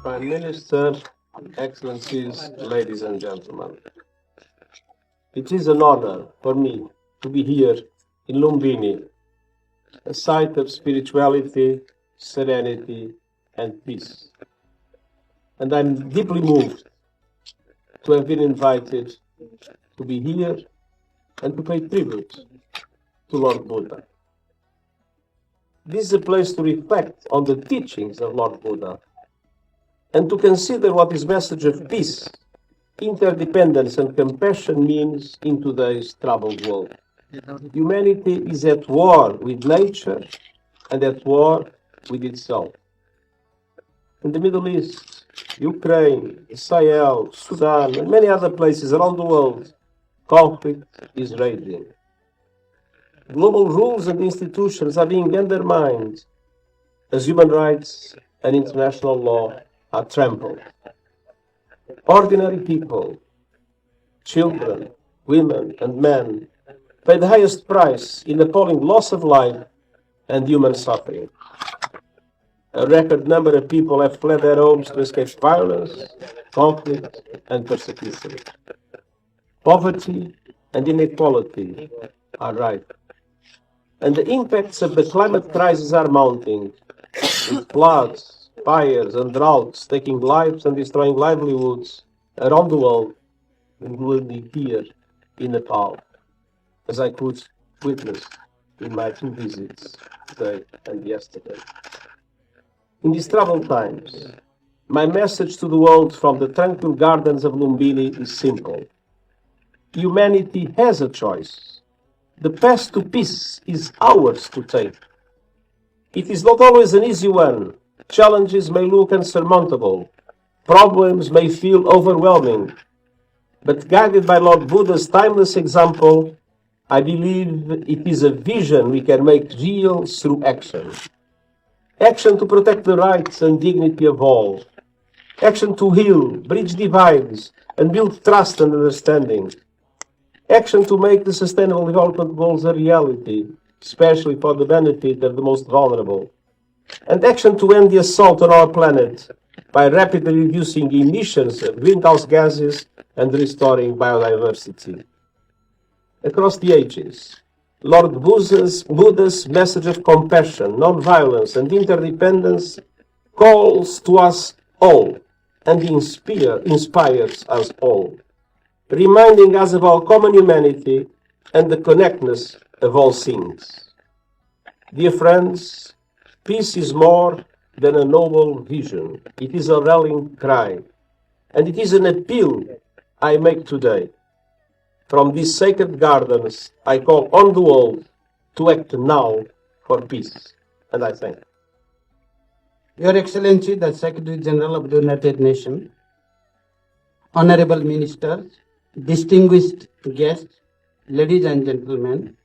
Prime Minister, Excellencies, ladies and gentlemen, it is an honor for me to be here in Lumbini, a site of spirituality, serenity, and peace. And I'm deeply moved to have been invited to be here and to pay tribute to Lord Buddha. This is a place to reflect on the teachings of Lord Buddha and to consider what his message of peace, interdependence, and compassion means in today's troubled world. Humanity is at war with nature and at war with itself. In the Middle East, Ukraine, Sahel, Sudan, and many other places around the world, conflict is raging. Global rules and institutions are being undermined as human rights and international law are trampled. Ordinary people, children, women, and men pay the highest price in appalling loss of life and human suffering. A record number of people have fled their homes to escape violence, conflict, and persecution. Poverty and inequality are rife. And the impacts of the climate crisis are mounting, with floods, fires, and droughts taking lives and destroying livelihoods around the world, including here in Nepal, as I could witness in my two visits today and yesterday. In these troubled times, my message to the world from the tranquil gardens of Lumbini is simple. Humanity has a choice. The path to peace is ours to take. It is not always an easy one. Challenges may look unsurmountable. Problems may feel overwhelming. But guided by Lord Buddha's timeless example, I believe it is a vision we can make real through action. Action to protect the rights and dignity of all. Action to heal, bridge divides, and build trust and understanding. Action to make the Sustainable Development Goals a reality, especially for the benefit of the most vulnerable. And action to end the assault on our planet by rapidly reducing emissions of greenhouse gases and restoring biodiversity. Across the ages, Lord Buddha's message of compassion, non-violence, and interdependence calls to us all and inspires us all, reminding us of our common humanity and the connectedness of all things. Dear friends, peace is more than a noble vision. It is a rallying cry, and it is an appeal I make today. From these sacred gardens, I call on the world to act now for peace. And I thank you. Your Excellency, the Secretary General of the United Nations, honorable ministers, distinguished guests, ladies and gentlemen,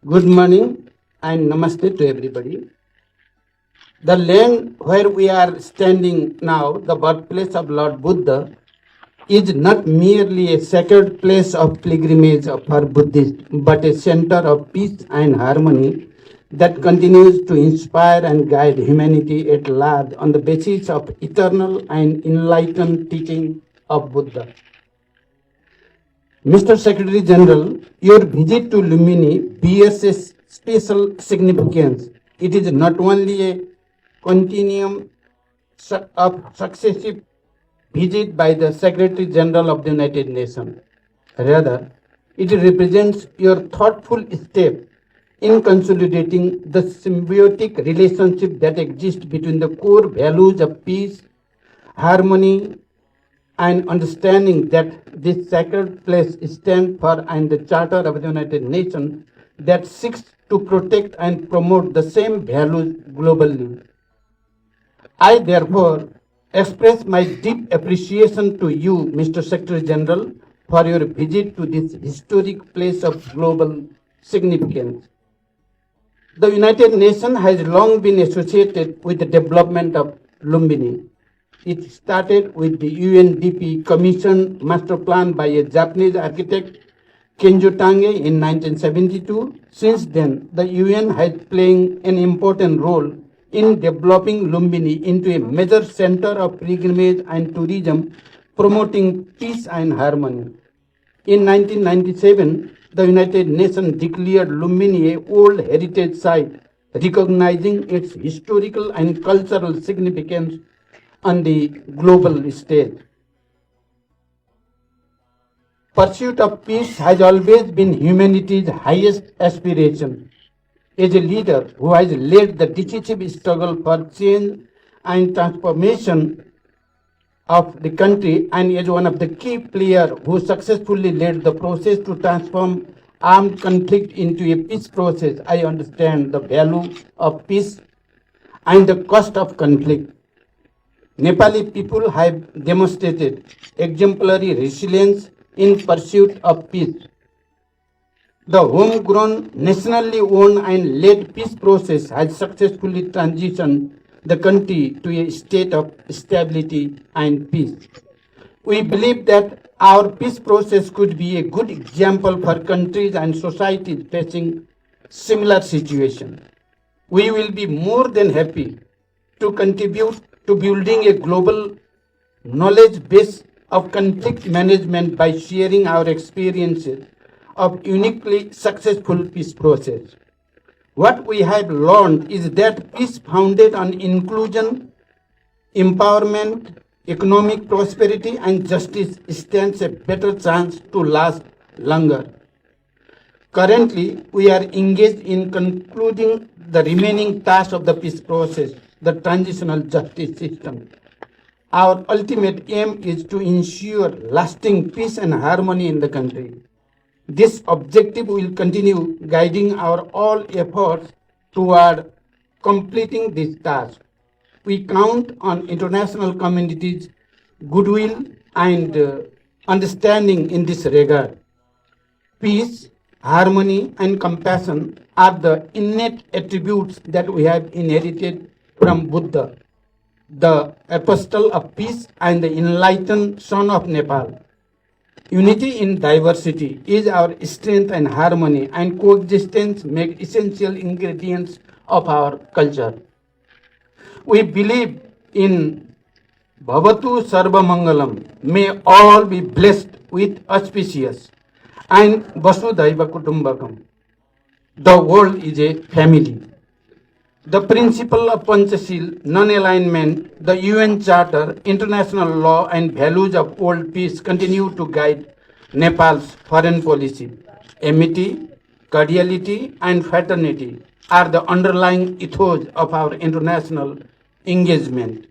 good morning and namaste to everybody. The land where we are standing now, the birthplace of Lord Buddha, is not merely a sacred place of pilgrimage for Buddhists, but a center of peace and harmony that continues to inspire and guide humanity at large on the basis of eternal and enlightened teaching of Buddha. Mr. Secretary General, your visit to Lumbini bears a special significance. It is not only a continuum of successive visit by the Secretary General of the United Nations. Rather, it represents your thoughtful step in consolidating the symbiotic relationship that exists between the core values of peace, harmony, and understanding that this sacred place stands for and the Charter of the United Nations that seeks to protect and promote the same values globally. I therefore express my deep appreciation to you, Mr. Secretary General, for your visit to this historic place of global significance. The United Nations has long been associated with the development of Lumbini. It started with the UNDP Commission Master Plan by a Japanese architect, Kenjo Tange, in 1972. Since then, the UN has played an important role in developing Lumbini into a major center of pilgrimage and tourism, promoting peace and harmony. In 1997, the United Nations declared Lumbini a World Heritage Site, recognizing its historical and cultural significance on the global stage. Pursuit of peace has always been humanity's highest aspiration. As a leader who has led the decisive struggle for change and transformation of the country, and as one of the key players who successfully led the process to transform armed conflict into a peace process, I understand the value of peace and the cost of conflict. Nepali people have demonstrated exemplary resilience in pursuit of peace. The homegrown, nationally owned and led peace process has successfully transitioned the country to a state of stability and peace. We believe that our peace process could be a good example for countries and societies facing similar situations. We will be more than happy to contribute to building a global knowledge base of conflict management by sharing our experiences of uniquely successful peace process. What we have learned is that peace founded on inclusion, empowerment, economic prosperity and justice stands a better chance to last longer. Currently, we are engaged in concluding the remaining task of the peace process, the transitional justice system. Our ultimate aim is to ensure lasting peace and harmony in the country. This objective will continue guiding our all efforts toward completing this task. We count on international community's goodwill and understanding in this regard. Peace, harmony, and compassion are the innate attributes that we have inherited from Buddha, the apostle of peace and the enlightened son of Nepal. Unity in diversity is our strength, and harmony and coexistence make essential ingredients of our culture. We believe in Bhavatu Sarva Mangalam. May all be blessed with auspicious, and Vasudhaiva Kutumbakam. The world is a family. The principle of Panchashil, non-alignment, the UN Charter, international law and values of world peace continue to guide Nepal's foreign policy. Amity, cordiality and fraternity are the underlying ethos of our international engagement.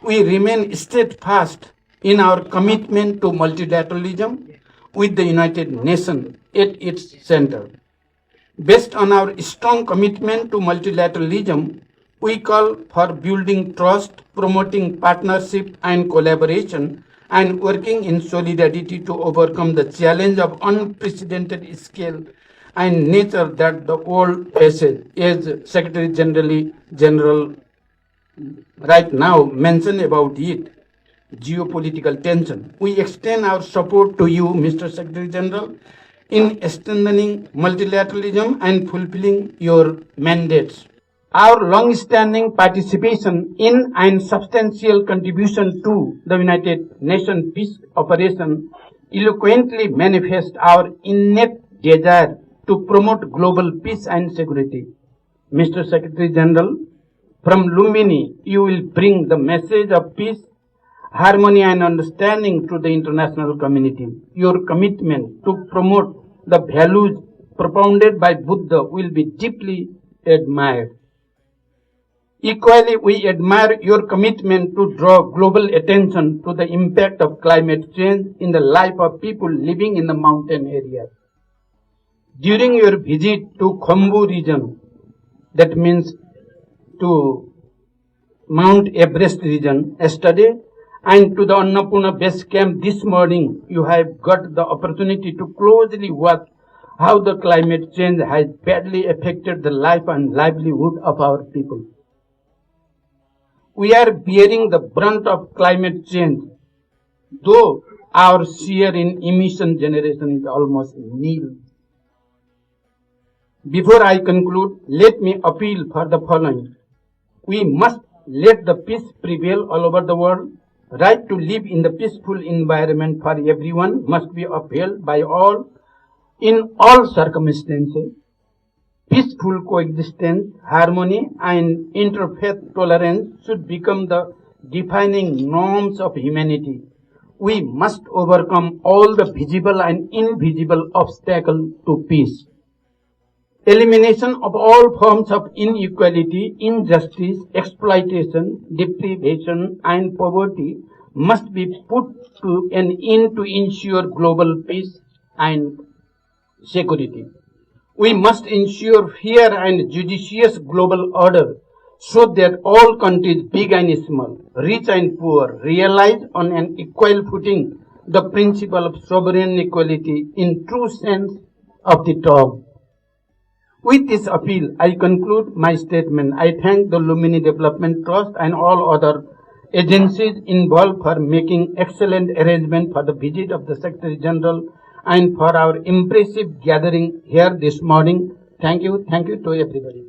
We remain steadfast in our commitment to multilateralism with the United Nations at its center. Based on our strong commitment to multilateralism, we call for building trust, promoting partnership and collaboration, and working in solidarity to overcome the challenge of unprecedented scale and nature that the world faces, as Secretary General right now mentioned about it, geopolitical tension. We extend our support to you, Mr. Secretary General, in strengthening multilateralism and fulfilling your mandates. Our long-standing participation in and substantial contribution to the United Nations peace operation eloquently manifest our innate desire to promote global peace and security. Mr. Secretary General, from Lumbini, you will bring the message of peace, harmony and understanding to the international community. Your commitment to promote the values propounded by Buddha will be deeply admired. Equally, we admire your commitment to draw global attention to the impact of climate change in the life of people living in the mountain areas. During your visit to Khumbu region, that means to Mount Everest region yesterday, and to the Annapurna base camp this morning, you have got the opportunity to closely watch how the climate change has badly affected the life and livelihood of our people. We are bearing the brunt of climate change, though our share in emission generation is almost nil. Before I conclude, let me appeal for the following. We must let the peace prevail all over the world. Right to live in the peaceful environment for everyone must be upheld by all in all circumstances. Peaceful coexistence, harmony, and interfaith tolerance should become the defining norms of humanity. We must overcome all the visible and invisible obstacles to peace. Elimination of all forms of inequality, injustice, exploitation, deprivation, and poverty must be put to an end to ensure global peace and security. We must ensure fair and judicious global order so that all countries, big and small, rich and poor, realize on an equal footing the principle of sovereign equality in true sense of the term. With this appeal, I conclude my statement. I thank the Lumini Development Trust and all other agencies involved for making excellent arrangement for the visit of the Secretary General and for our impressive gathering here this morning. Thank you to everybody.